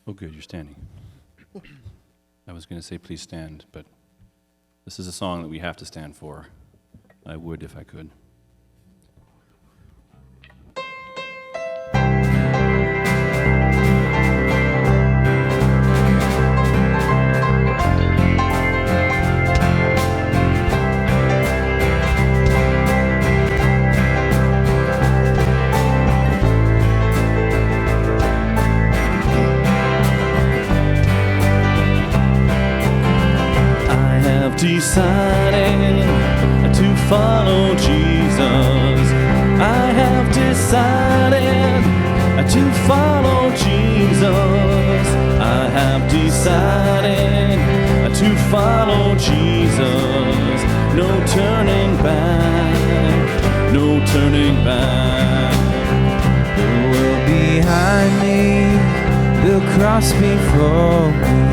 Oh, good, you're standing. I was going to say please stand, but this is a song that we have to stand for. I would if I could. Decided to follow Jesus. I have decided to follow Jesus. I have decided to follow Jesus. No turning back, no turning back. The world behind me, the cross before me.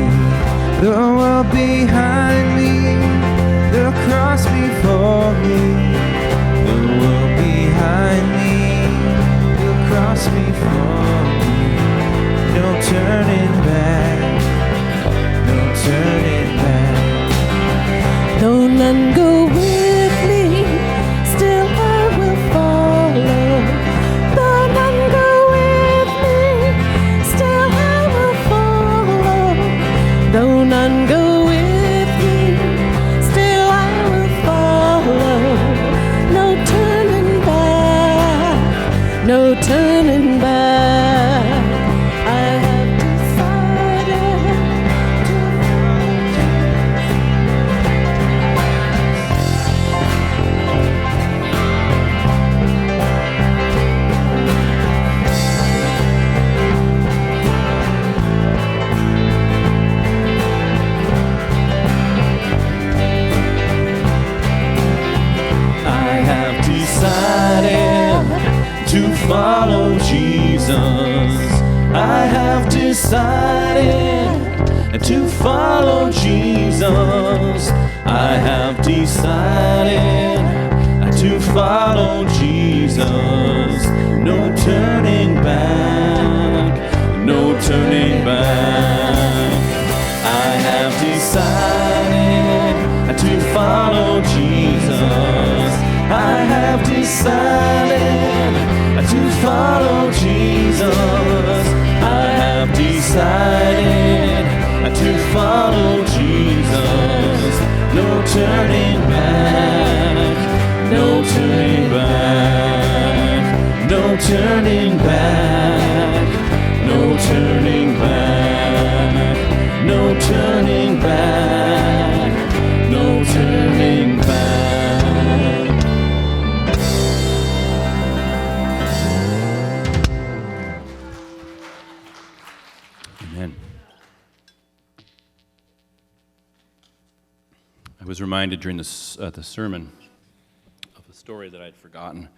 The world behind me, the cross before me. The world behind me, the cross before me. No turning back, no turning back. Though none go with me, still I will follow. Though none go with me, still I will follow. Though none go with me, still I will follow. No turning back, no turning back. I have decided to follow Jesus. I have decided to follow Jesus. I have decided to follow Jesus. No turning back, no turning back. I have decided to follow Jesus. I have decided to follow Jesus. I have decided to follow Jesus. No turning back, no turning back, no turning back, no turning back, no turning back, no turning back. I was reminded during the sermon of a story that I'd forgotten,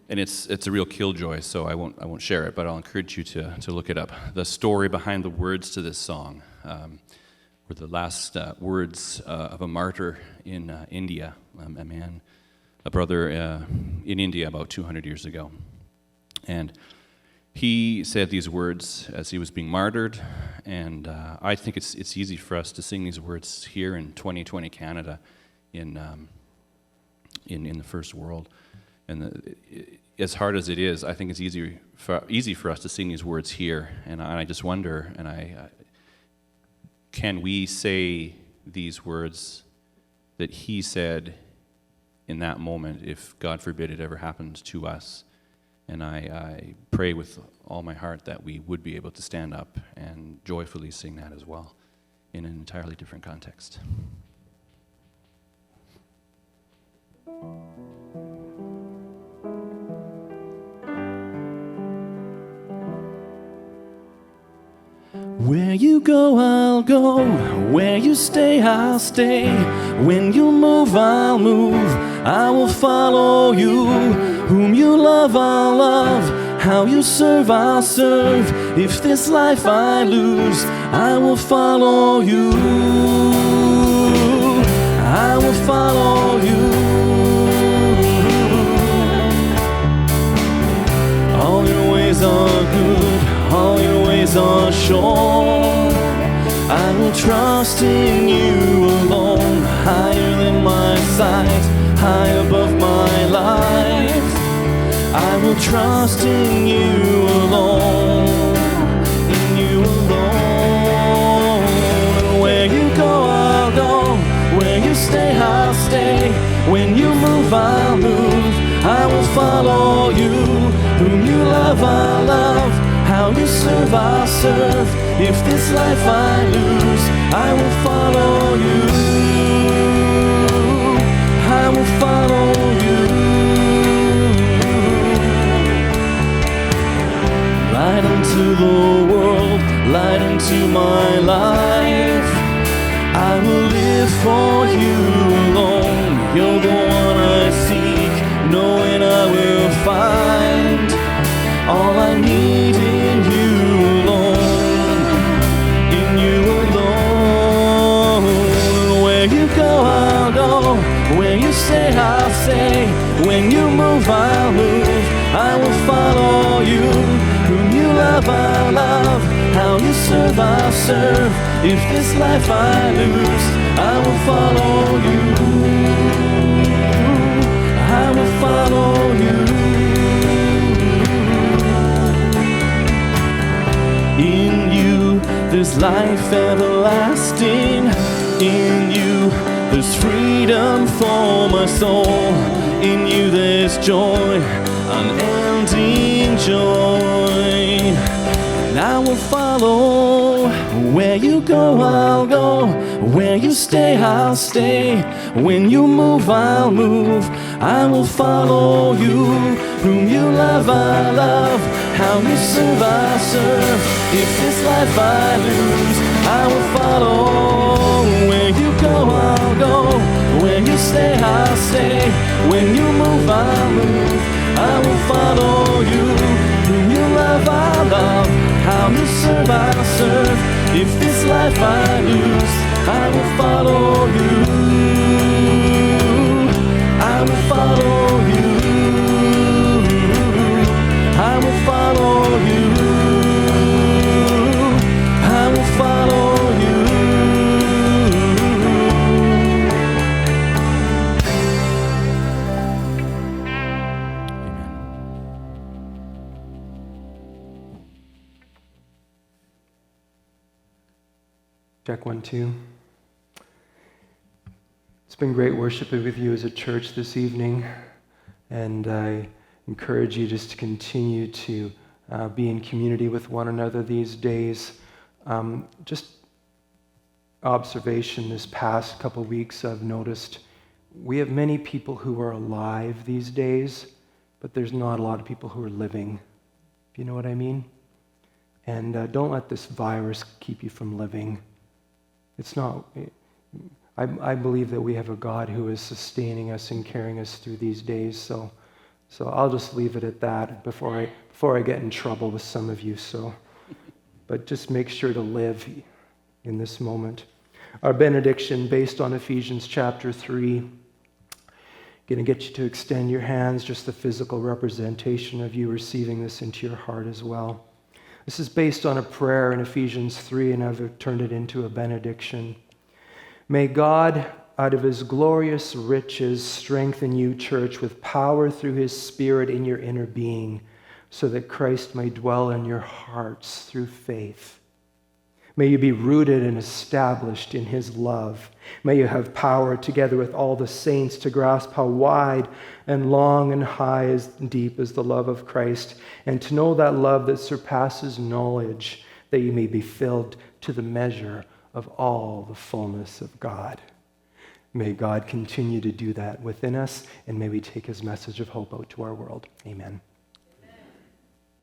and it's a real killjoy. So I won't share it, but I'll encourage you to look it up. The story behind the words to this song were the last words of a martyr in India, a brother in India about 200 years ago, and he said these words as he was being martyred, and I think it's easy for us to sing these words here in 2020 Canada, in the first world, and as hard as it is, I think it's easy for us to sing these words here, and I just wonder, can we say these words that he said in that moment, if God forbid it ever happened to us? And I pray with all my heart that we would be able to stand up and joyfully sing that as well in an entirely different context. Where you go, I'll go. Where you stay, I'll stay. When you move, I'll move. I will follow you. Whom you love, I'll love. How you serve, I'll serve. If this life I lose, I will follow you. I will follow you. All your ways are good. All your ways ways are sure. I will trust in you alone, higher than my sight, high above my life. I will trust in you alone, in you alone. And where you go, I'll go. Where you stay, I'll stay. When you move, I'll move. I will follow you. Whom you love, I'll love. How you serve, I'll serve. If this life I lose, I will follow you. I will follow you. Light unto the world, light unto my life. I will live for you alone. You're the one I seek, knowing I will find all I need in you alone, in you alone. Where you go, I'll go. Where you stay, I'll stay. When you move, I'll move. I will follow you. Whom you love, I'll love. How you serve, I'll serve. If this life I lose, I will follow you. I will follow you. In you, there's life everlasting. In you, there's freedom for my soul. In you, there's joy, unending joy. And I will follow. Where you go, I'll go. Where you stay, I'll stay. When you move, I'll move. I will follow you. Whom you love, I love. How you serve, I serve. If this life I lose, I will follow. Where you go, I'll go. Where you stay, I'll stay. When you move, I'll move. I will follow you. Whom you love, I love. How you serve, I'll serve. If this life I lose, I will follow you. I will follow you. I will follow you. I will follow you. Check 1, 2. It's been great worshiping with you as a church this evening, and I encourage you just to continue to be in community with one another these days. Just observation this past couple weeks, I've noticed we have many people who are alive these days, but there's not a lot of people who are living, if you know what I mean. And don't let this virus keep you from living. It's not. I believe that we have a God who is sustaining us and carrying us through these days. So I'll just leave it at that before I get in trouble with some of you. But just make sure to live in this moment. Our benediction, based on Ephesians chapter 3, going to get you to extend your hands, just the physical representation of you receiving this into your heart as well. This is based on a prayer in Ephesians 3, and I've turned it into a benediction. May God, out of his glorious riches, strengthen you, church, with power through his Spirit in your inner being, so that Christ may dwell in your hearts through faith. May you be rooted and established in his love. May you have power together with all the saints to grasp how wide and long and high and deep is the love of Christ, and to know that love that surpasses knowledge, that you may be filled to the measure of all the fullness of God. May God continue to do that within us, and may we take his message of hope out to our world. Amen.